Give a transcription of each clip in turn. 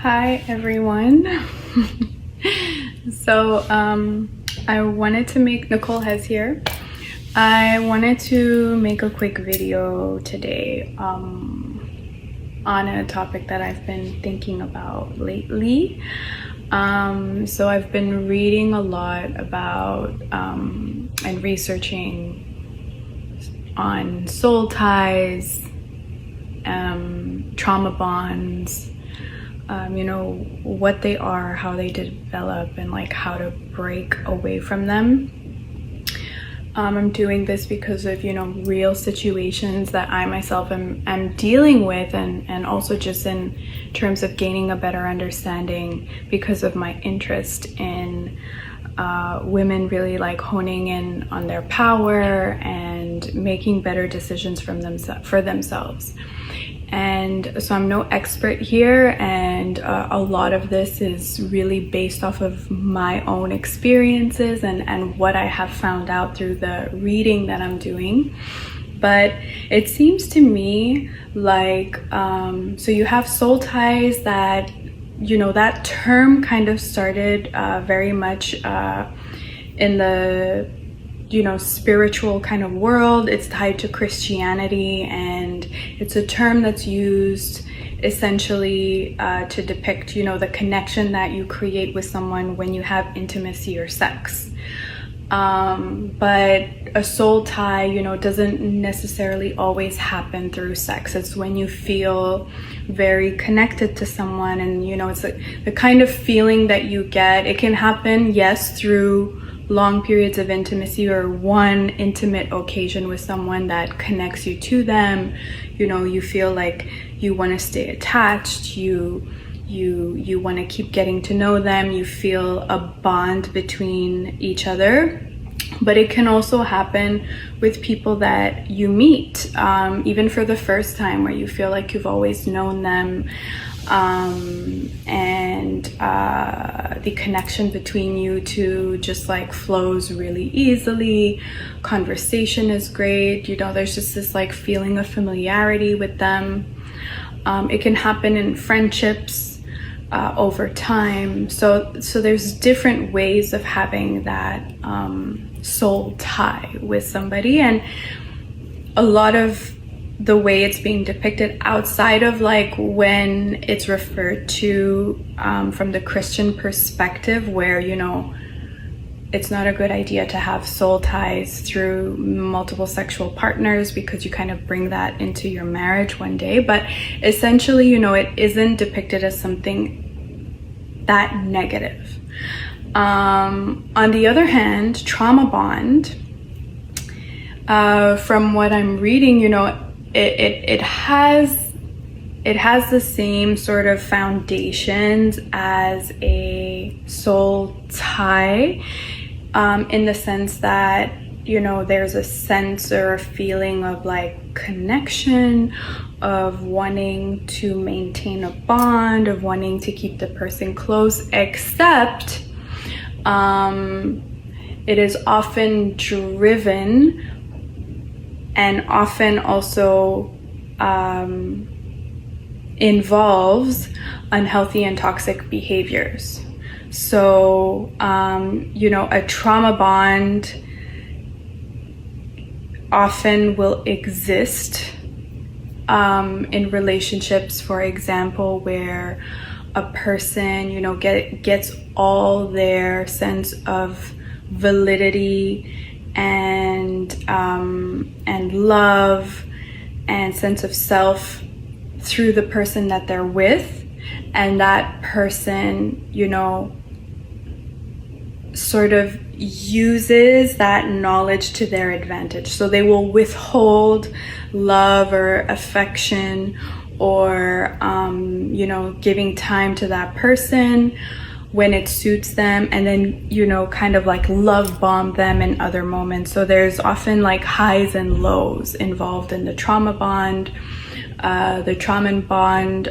Hi everyone. So I wanted to make Nicole has here. I wanted to make a quick video today on a topic that I've been thinking about lately. So I've been reading a lot about and researching on soul ties, trauma bonds, what they are, how they develop, and like how to break away from them. I'm doing this because of real situations that I myself am dealing with, and also just in terms of gaining a better understanding because of my interest in women really like honing in on their power and making better decisions for themselves. And so I'm no expert here, and a lot of this is really based off of my own experiences and what I have found out through the reading that I'm doing. But it seems to me like, so you have soul ties that, that term kind of started very much in the spiritual kind of world. It's tied to Christianity, and it's a term that's used essentially to depict the connection that you create with someone when you have intimacy or sex. But a soul tie doesn't necessarily always happen through sex. It's when you feel very connected to someone, and it's the kind of feeling that you get. It can happen, yes, through long periods of intimacy or one intimate occasion with someone that connects you to them. You feel like you want to stay attached, you want to keep getting to know them, you feel a bond between each other. But it can also happen with people that you meet, even for the first time, where you feel like you've always known them, and the connection between you two just like flows really easily. Conversation is great. There's just this like feeling of familiarity with them. It can happen in friendships over time. So there's different ways of having that soul tie with somebody, and a lot of the way it's being depicted outside of like when it's referred to from the Christian perspective, where it's not a good idea to have soul ties through multiple sexual partners because you kind of bring that into your marriage one day. But essentially, it isn't depicted as something that negative. On the other hand, trauma bond, from what I'm reading, it has the same sort of foundations as a soul tie, in the sense that there's a sense or a feeling of like connection, of wanting to maintain a bond, of wanting to keep the person close, except it is often driven and often also involves unhealthy and toxic behaviors. So, a trauma bond often will exist in relationships, for example, where a person, gets all their sense of validity and love and sense of self through the person that they're with, and that person sort of uses that knowledge to their advantage. So they will withhold love or affection or giving time to that person when it suits them, and then kind of like love bomb them in other moments. So there's often like highs and lows involved in the trauma bond. The trauma bond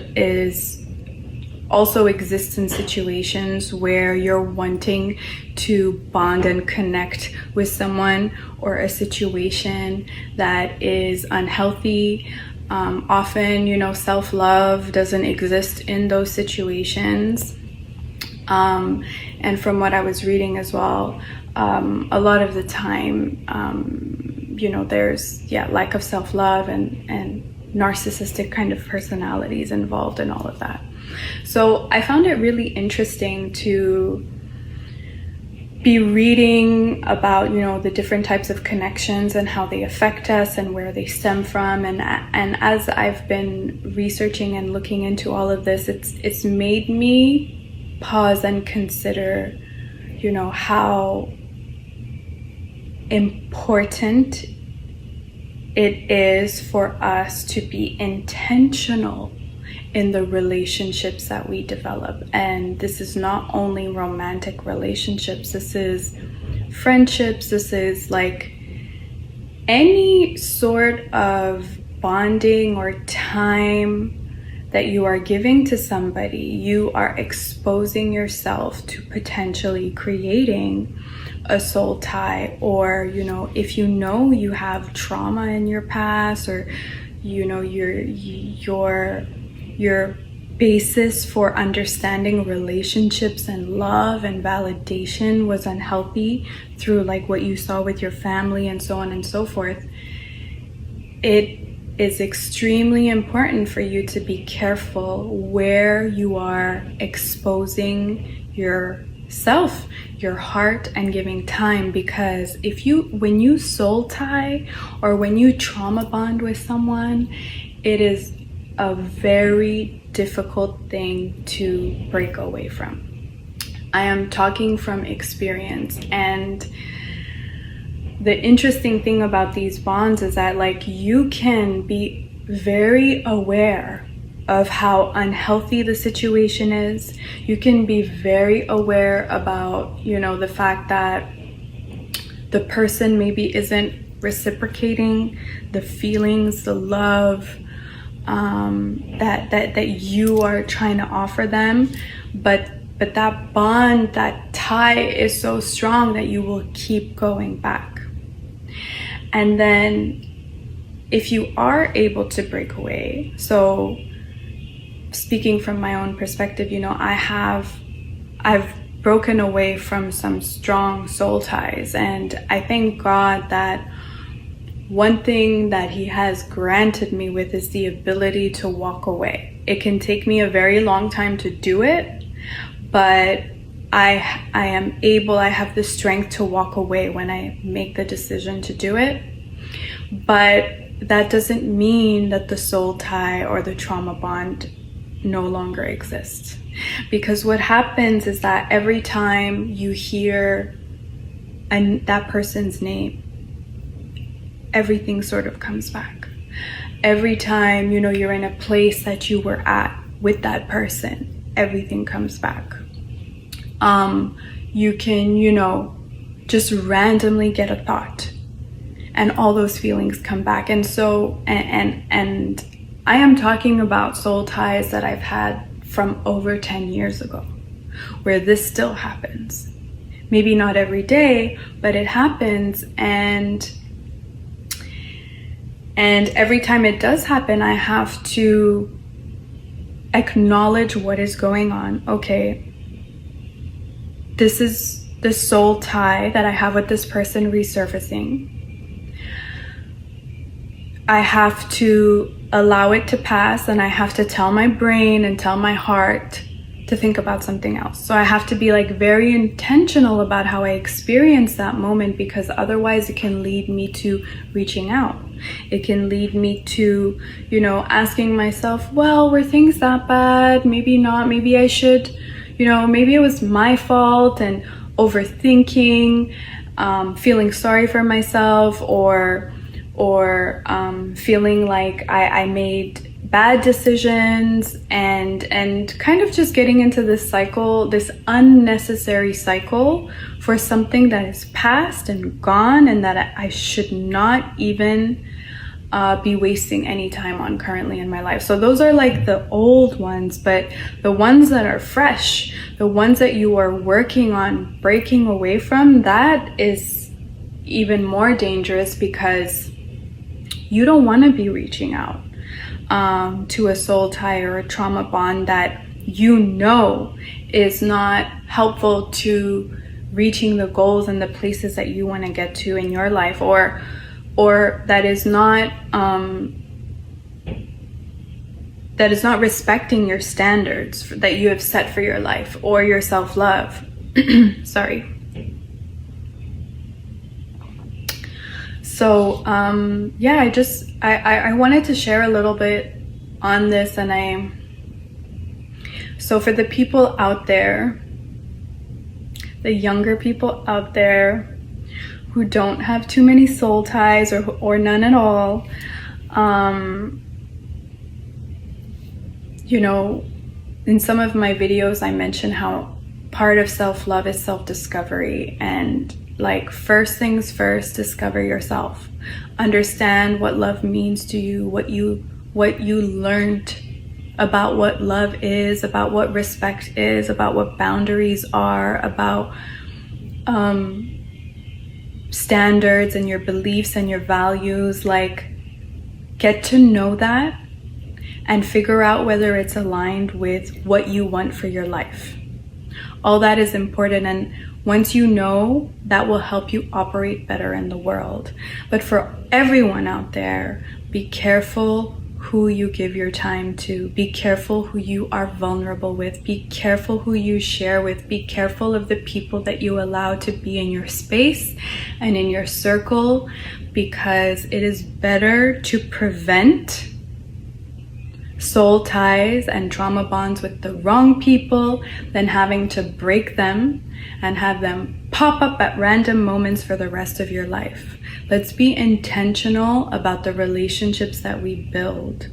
also exists in situations where you're wanting to bond and connect with someone or a situation that is unhealthy, Often, self-love doesn't exist in those situations. And from what I was reading as well, a lot of the time, there's lack of self-love and narcissistic kind of personalities involved in all of that. So I found it really interesting to be reading about the different types of connections and how they affect us and where they stem from, and as I've been researching and looking into all of this, it's made me pause and consider how important it is for us to be intentional in the relationships that we develop. And this is not only romantic relationships, this is friendships, this is like any sort of bonding or time that you are giving to somebody. You are exposing yourself to potentially creating a soul tie, or if you have trauma in your past, or your basis for understanding relationships and love and validation was unhealthy through like what you saw with your family and so on and so forth. It is extremely important for you to be careful where you are exposing yourself, your heart, and giving time, because when you soul tie or when you trauma bond with someone, it is a very difficult thing to break away from. I am talking from experience, and the interesting thing about these bonds is that like you can be very aware of how unhealthy the situation is. You can be very aware about the fact that the person maybe isn't reciprocating the feelings, the love that you are trying to offer them, but that bond, that tie is so strong that you will keep going back. And then if you are able to break away, so speaking from my own perspective, I've broken away from some strong soul ties, and I thank God that one thing that He has granted me with is the ability to walk away. It can take me a very long time to do it, but I have the strength to walk away when I make the decision to do it. But that doesn't mean that the soul tie or the trauma bond no longer exists. Because what happens is that every time you hear that person's name, everything sort of comes back. Every time, you're in a place that you were at with that person, everything comes back. You can, just randomly get a thought, and all those feelings come back. And so, and I am talking about soul ties that I've had from over 10 years ago, where this still happens. Maybe not every day, but it happens. And every time it does happen, I have to acknowledge what is going on. Okay, this is the soul tie that I have with this person resurfacing. I have to allow it to pass, and I have to tell my brain and tell my heart to think about something else. So I have to be like very intentional about how I experience that moment, because otherwise it can lead me to reaching out. It can lead me to, asking myself, well, were things that bad? Maybe not. Maybe I should, maybe it was my fault, and overthinking, feeling sorry for myself, or feeling like I made bad decisions, and kind of just getting into this cycle, this unnecessary cycle for something that is past and gone, and that I should not even be wasting any time on currently in my life. So those are like the old ones, but the ones that are fresh, the ones that you are working on breaking away from, that is even more dangerous, because you don't want to be reaching out. to a soul tie or a trauma bond that you know is not helpful to reaching the goals and the places that you want to get to in your life, or that is not respecting your standards that you have set for your life or your self-love. Sorry. So yeah, I wanted to share a little bit on this, so for the people out there, the younger people out there who don't have too many soul ties or none at all, you know, in some of my videos I mention how part of self-love is self-discovery, and like, first things first, discover yourself. Understand what love means to you, what you learned about what love is, about what respect is, about what boundaries are, about standards and your beliefs and your values. Like, get to know that and figure out whether it's aligned with what you want for your life. All that is important, and once you know, that will help you operate better in the world. But for everyone out there, be careful who you give your time to. Be careful who you are vulnerable with. Be careful who you share with. Be careful of the people that you allow to be in your space and in your circle, because it is better to prevent soul ties and trauma bonds with the wrong people than having to break them and have them pop up at random moments for the rest of your life. Let's be intentional about the relationships that we build.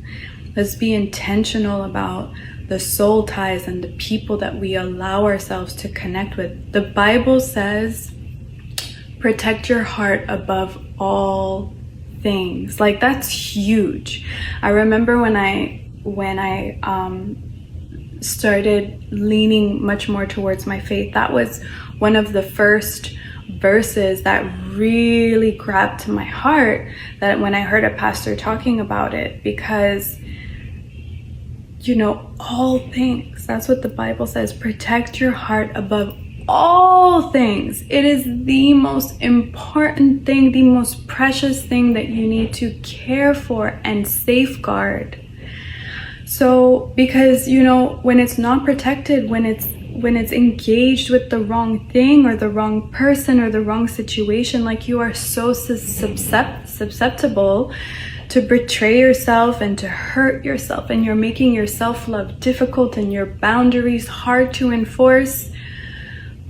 Let's be intentional about the soul ties and the people that we allow ourselves to connect with. The Bible says, protect your heart above all things. Like, that's huge. I remember when I started leaning much more towards my faith, that was one of the first verses that really grabbed my heart, that when I heard a pastor talking about it, because, you know, all things, that's what the Bible says, protect your heart above all things. It is the most important thing, the most precious thing that you need to care for and safeguard. So, because, you know, when it's not protected, when it's engaged with the wrong thing or the wrong person or the wrong situation, like, you are so susceptible to betray yourself and to hurt yourself, and you're making your self-love difficult and your boundaries hard to enforce.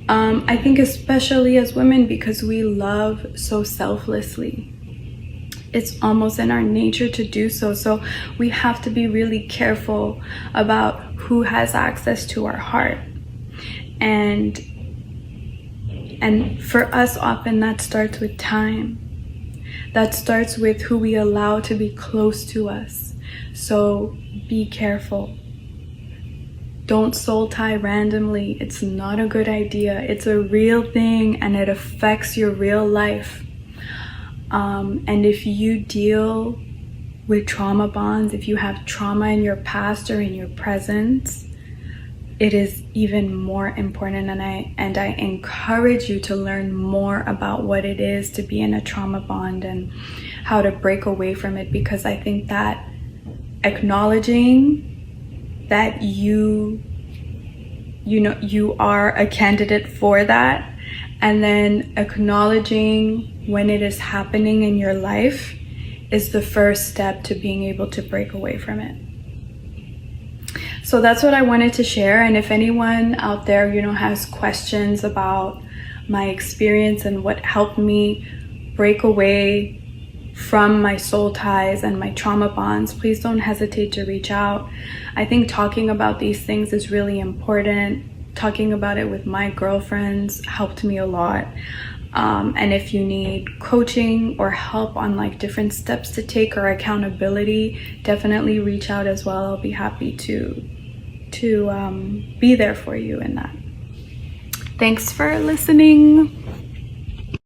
I think especially as women, because we love so selflessly. It's almost in our nature to do so. So we have to be really careful about who has access to our heart. And for us, often that starts with time. That starts with who we allow to be close to us. So be careful. Don't soul tie randomly. It's not a good idea. It's a real thing, and it affects your real life. And if you deal with trauma bonds, if you have trauma in your past or in your present, it is even more important. And I encourage you to learn more about what it is to be in a trauma bond and how to break away from it, because I think that acknowledging that you are a candidate for that, and then acknowledging when it is happening in your life is the first step to being able to break away from it. So that's what I wanted to share. And if anyone out there, you know, has questions about my experience and what helped me break away from my soul ties and my trauma bonds, please don't hesitate to reach out. I think talking about these things is really important. Talking about it with my girlfriends helped me a lot. And if you need coaching or help on like different steps to take or accountability, definitely reach out as well. I'll be happy to be there for you in that. Thanks for listening.